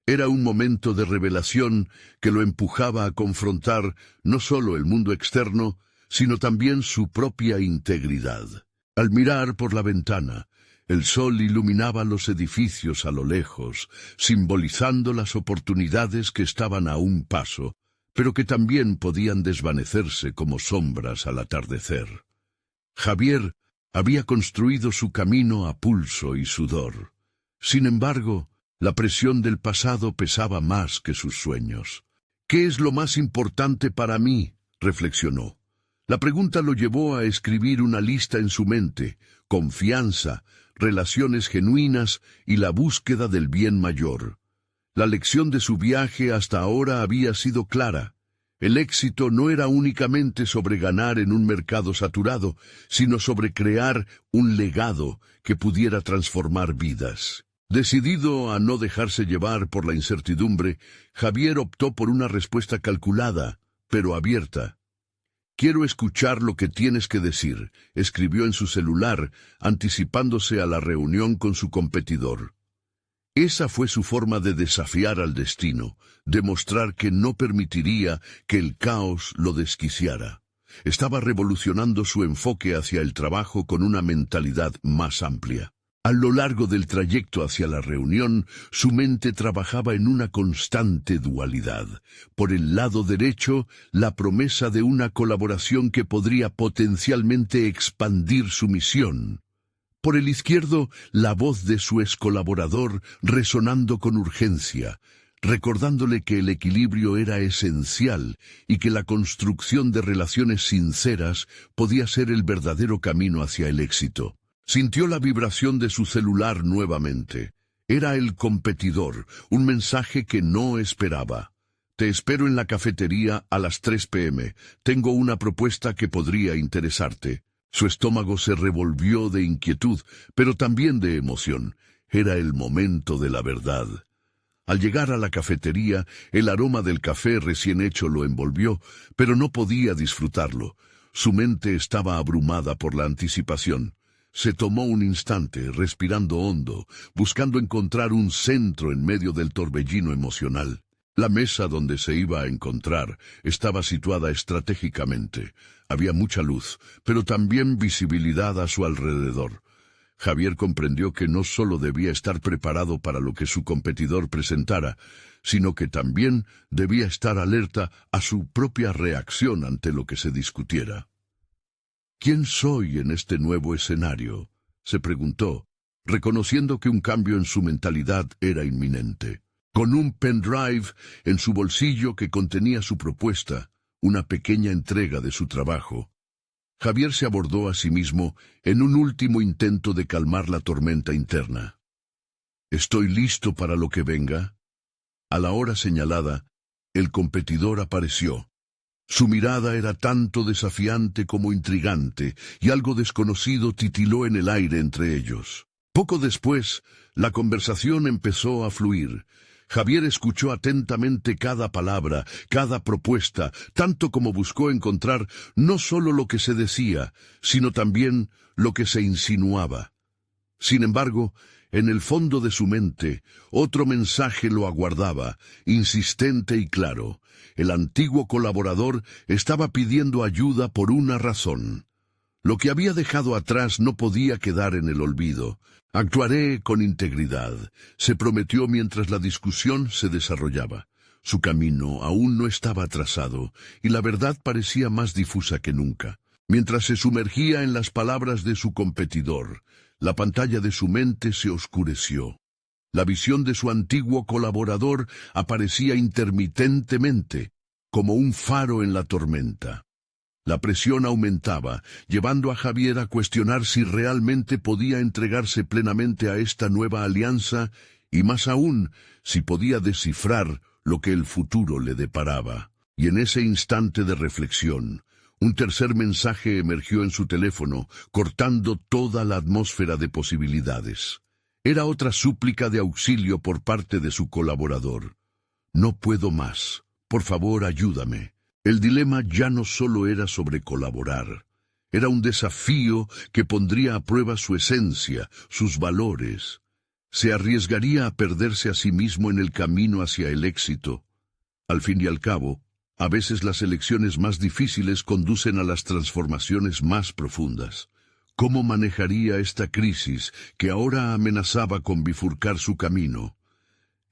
Era un momento de revelación que lo empujaba a confrontar no solo el mundo externo, sino también su propia integridad. Al mirar por la ventana, el sol iluminaba los edificios a lo lejos, simbolizando las oportunidades que estaban a un paso, pero que también podían desvanecerse como sombras al atardecer. Javier había construido su camino a pulso y sudor. Sin embargo, la presión del pasado pesaba más que sus sueños. ¿Qué es lo más importante para mí?, reflexionó. La pregunta lo llevó a escribir una lista en su mente: confianza, relaciones genuinas y la búsqueda del bien mayor. La lección de su viaje hasta ahora había sido clara. El éxito no era únicamente sobre ganar en un mercado saturado, sino sobre crear un legado que pudiera transformar vidas. Decidido a no dejarse llevar por la incertidumbre, Javier optó por una respuesta calculada, pero abierta. «Quiero escuchar lo que tienes que decir», escribió en su celular, anticipándose a la reunión con su competidor. Esa fue su forma de desafiar al destino, demostrar que no permitiría que el caos lo desquiciara. Estaba revolucionando su enfoque hacia el trabajo con una mentalidad más amplia. A lo largo del trayecto hacia la reunión, su mente trabajaba en una constante dualidad. Por el lado derecho, la promesa de una colaboración que podría potencialmente expandir su misión. Por el izquierdo, la voz de su excolaborador resonando con urgencia, recordándole que el equilibrio era esencial y que la construcción de relaciones sinceras podía ser el verdadero camino hacia el éxito. Sintió la vibración de su celular nuevamente. Era el competidor, un mensaje que no esperaba. «Te espero en la cafetería a las 3 p.m. Tengo una propuesta que podría interesarte». Su estómago se revolvió de inquietud, pero también de emoción. Era el momento de la verdad. Al llegar a la cafetería, el aroma del café recién hecho lo envolvió, pero no podía disfrutarlo. Su mente estaba abrumada por la anticipación. Se tomó un instante, respirando hondo, buscando encontrar un centro en medio del torbellino emocional. La mesa donde se iba a encontrar estaba situada estratégicamente. Había mucha luz, pero también visibilidad a su alrededor. Javier comprendió que no solo debía estar preparado para lo que su competidor presentara, sino que también debía estar alerta a su propia reacción ante lo que se discutiera. «¿Quién soy en este nuevo escenario?», se preguntó, reconociendo que un cambio en su mentalidad era inminente. Con un pendrive en su bolsillo que contenía su propuesta, una pequeña entrega de su trabajo, Javier se abordó a sí mismo en un último intento de calmar la tormenta interna. «¿Estoy listo para lo que venga?». A la hora señalada, el competidor apareció. Su mirada era tanto desafiante como intrigante, y algo desconocido titiló en el aire entre ellos. Poco después, la conversación empezó a fluir. Javier escuchó atentamente cada palabra, cada propuesta, tanto como buscó encontrar no solo lo que se decía, sino también lo que se insinuaba. Sin embargo, en el fondo de su mente, otro mensaje lo aguardaba, insistente y claro. El antiguo colaborador estaba pidiendo ayuda por una razón. Lo que había dejado atrás no podía quedar en el olvido. «Actuaré con integridad», se prometió mientras la discusión se desarrollaba. Su camino aún no estaba trazado, y la verdad parecía más difusa que nunca. Mientras se sumergía en las palabras de su competidor, la pantalla de su mente se oscureció. La visión de su antiguo colaborador aparecía intermitentemente, como un faro en la tormenta. La presión aumentaba, llevando a Javier a cuestionar si realmente podía entregarse plenamente a esta nueva alianza, y más aún, si podía descifrar lo que el futuro le deparaba. Y en ese instante de reflexión, un tercer mensaje emergió en su teléfono, cortando toda la atmósfera de posibilidades. Era otra súplica de auxilio por parte de su colaborador. «No puedo más. Por favor, ayúdame». El dilema ya no solo era sobre colaborar. Era un desafío que pondría a prueba su esencia, sus valores. Se arriesgaría a perderse a sí mismo en el camino hacia el éxito. Al fin y al cabo, A veces las elecciones más difíciles conducen a las transformaciones más profundas. ¿Cómo manejaría esta crisis que ahora amenazaba con bifurcar su camino?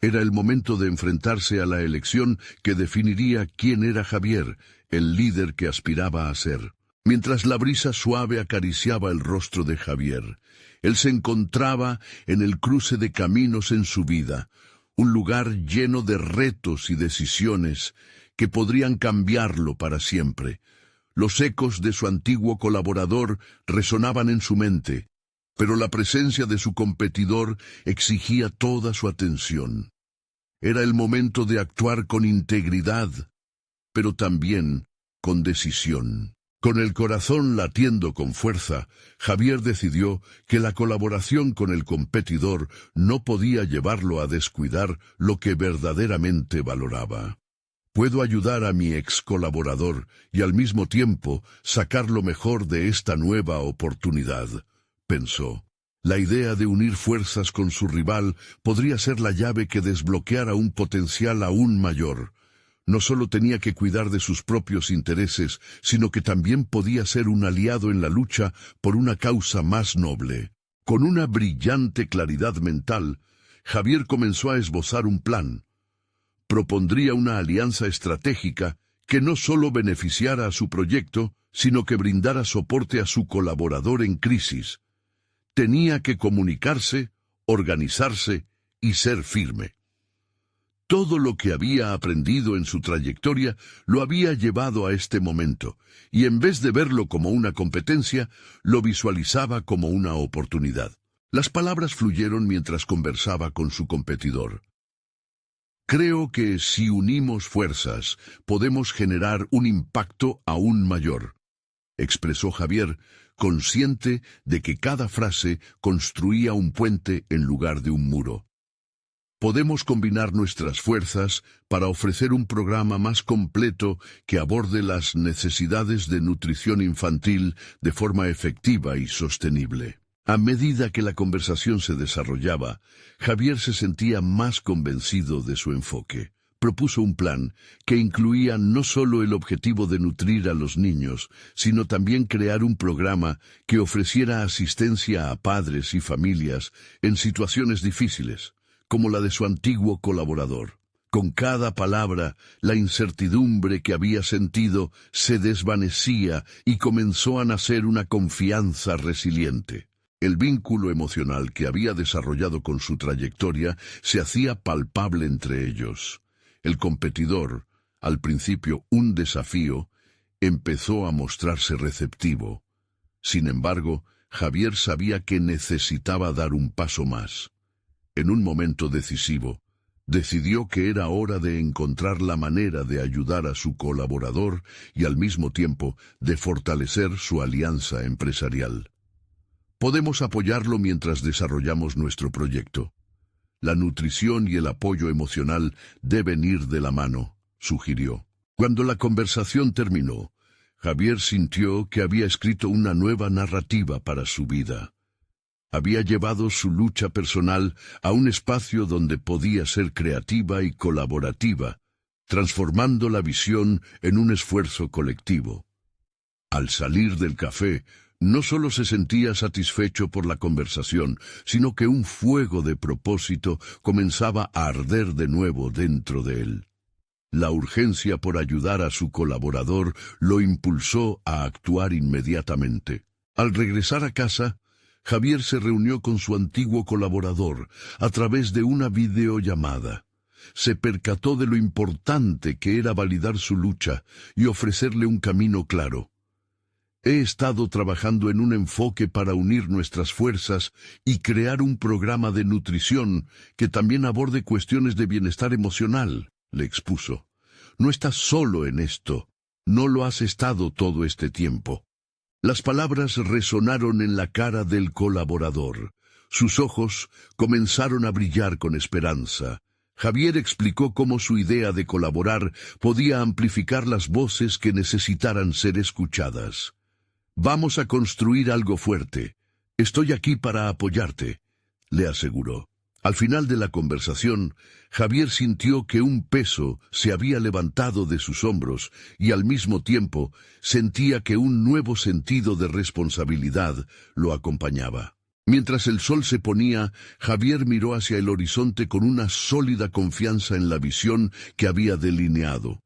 Era el momento de enfrentarse a la elección que definiría quién era Javier, el líder que aspiraba a ser. Mientras la brisa suave acariciaba el rostro de Javier, él se encontraba en el cruce de caminos en su vida, un lugar lleno de retos y decisiones que podrían cambiarlo para siempre. Los ecos de su antiguo colaborador resonaban en su mente, pero la presencia de su competidor exigía toda su atención. Era el momento de actuar con integridad, pero también con decisión. Con el corazón latiendo con fuerza, Javier decidió que la colaboración con el competidor no podía llevarlo a descuidar lo que verdaderamente valoraba. Puedo ayudar a mi ex colaborador y al mismo tiempo sacar lo mejor de esta nueva oportunidad, pensó. La idea de unir fuerzas con su rival podría ser la llave que desbloqueara un potencial aún mayor. No solo tenía que cuidar de sus propios intereses, sino que también podía ser un aliado en la lucha por una causa más noble. Con una brillante claridad mental, Javier comenzó a esbozar un plan. Propondría una alianza estratégica que no solo beneficiara a su proyecto, sino que brindara soporte a su colaborador en crisis. Tenía que comunicarse, organizarse y ser firme. Todo lo que había aprendido en su trayectoria lo había llevado a este momento, y en vez de verlo como una competencia, lo visualizaba como una oportunidad. Las palabras fluyeron mientras conversaba con su competidor. Creo que si unimos fuerzas, podemos generar un impacto aún mayor, expresó Javier, consciente de que cada frase construía un puente en lugar de un muro. Podemos combinar nuestras fuerzas para ofrecer un programa más completo que aborde las necesidades de nutrición infantil de forma efectiva y sostenible. A medida que la conversación se desarrollaba, Javier se sentía más convencido de su enfoque. Propuso un plan que incluía no solo el objetivo de nutrir a los niños, sino también crear un programa que ofreciera asistencia a padres y familias en situaciones difíciles, como la de su antiguo colaborador. Con cada palabra, la incertidumbre que había sentido se desvanecía y comenzó a nacer una confianza resiliente. El vínculo emocional que había desarrollado con su trayectoria se hacía palpable entre ellos. El competidor, al principio un desafío, empezó a mostrarse receptivo. Sin embargo, Javier sabía que necesitaba dar un paso más. En un momento decisivo, decidió que era hora de encontrar la manera de ayudar a su colaborador y al mismo tiempo de fortalecer su alianza empresarial. Podemos apoyarlo mientras desarrollamos nuestro proyecto. La nutrición y el apoyo emocional deben ir de la mano, sugirió. Cuando la conversación terminó, Javier sintió que había escrito una nueva narrativa para su vida. Había llevado su lucha personal a un espacio donde podía ser creativa y colaborativa, transformando la visión en un esfuerzo colectivo. Al salir del café, no solo se sentía satisfecho por la conversación, sino que un fuego de propósito comenzaba a arder de nuevo dentro de él. La urgencia por ayudar a su colaborador lo impulsó a actuar inmediatamente. Al regresar a casa, Javier se reunió con su antiguo colaborador a través de una videollamada. Se percató de lo importante que era validar su lucha y ofrecerle un camino claro. He estado trabajando en un enfoque para unir nuestras fuerzas y crear un programa de nutrición que también aborde cuestiones de bienestar emocional, le expuso. No estás solo en esto. No lo has estado todo este tiempo. Las palabras resonaron en la cara del colaborador. Sus ojos comenzaron a brillar con esperanza. Javier explicó cómo su idea de colaborar podía amplificar las voces que necesitaran ser escuchadas. Vamos a construir algo fuerte. Estoy aquí para apoyarte, le aseguró. Al final de la conversación, Javier sintió que un peso se había levantado de sus hombros y al mismo tiempo sentía que un nuevo sentido de responsabilidad lo acompañaba. Mientras el sol se ponía, Javier miró hacia el horizonte con una sólida confianza en la visión que había delineado.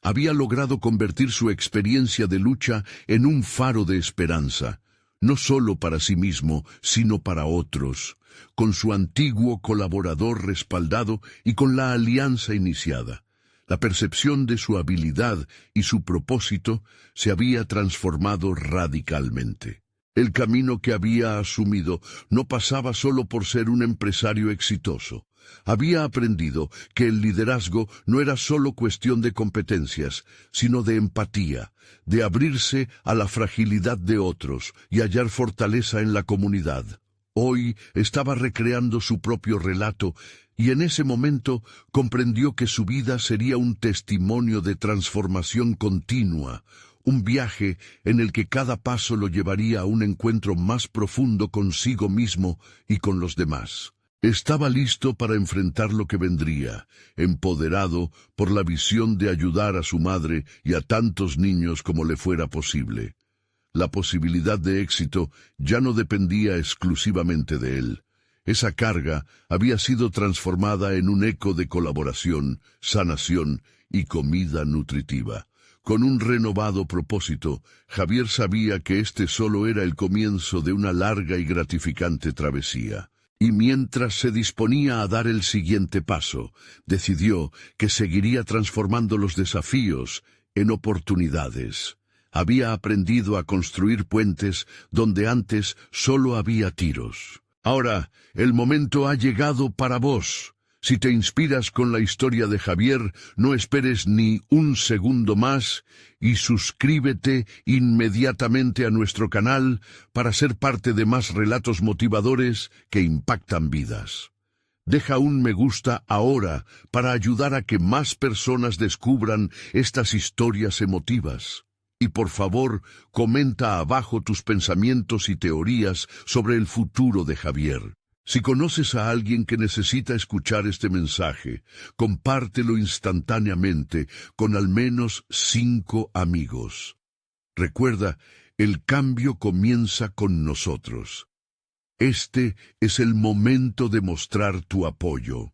Había logrado convertir su experiencia de lucha en un faro de esperanza, no solo para sí mismo, sino para otros, con su antiguo colaborador respaldado y con la alianza iniciada. La percepción de su habilidad y su propósito se había transformado radicalmente. El camino que había asumido no pasaba solo por ser un empresario exitoso. Había aprendido que el liderazgo no era solo cuestión de competencias, sino de empatía, de abrirse a la fragilidad de otros y hallar fortaleza en la comunidad. Hoy estaba recreando su propio relato y en ese momento comprendió que su vida sería un testimonio de transformación continua, un viaje en el que cada paso lo llevaría a un encuentro más profundo consigo mismo y con los demás. Estaba listo para enfrentar lo que vendría, empoderado por la visión de ayudar a su madre y a tantos niños como le fuera posible. La posibilidad de éxito ya no dependía exclusivamente de él. Esa carga había sido transformada en un eco de colaboración, sanación y comida nutritiva. Con un renovado propósito, Javier sabía que este solo era el comienzo de una larga y gratificante travesía. Y mientras se disponía a dar el siguiente paso, decidió que seguiría transformando los desafíos en oportunidades. Había aprendido a construir puentes donde antes solo había tiros. Ahora, el momento ha llegado para vos. Si te inspiras con la historia de Javier, no esperes ni un segundo más y suscríbete inmediatamente a nuestro canal para ser parte de más relatos motivadores que impactan vidas. Deja un me gusta ahora para ayudar a que más personas descubran estas historias emotivas. Y por favor, comenta abajo tus pensamientos y teorías sobre el futuro de Javier. Si conoces a alguien que necesita escuchar este mensaje, compártelo instantáneamente con al menos 5 amigos. Recuerda, el cambio comienza con nosotros. Este es el momento de mostrar tu apoyo.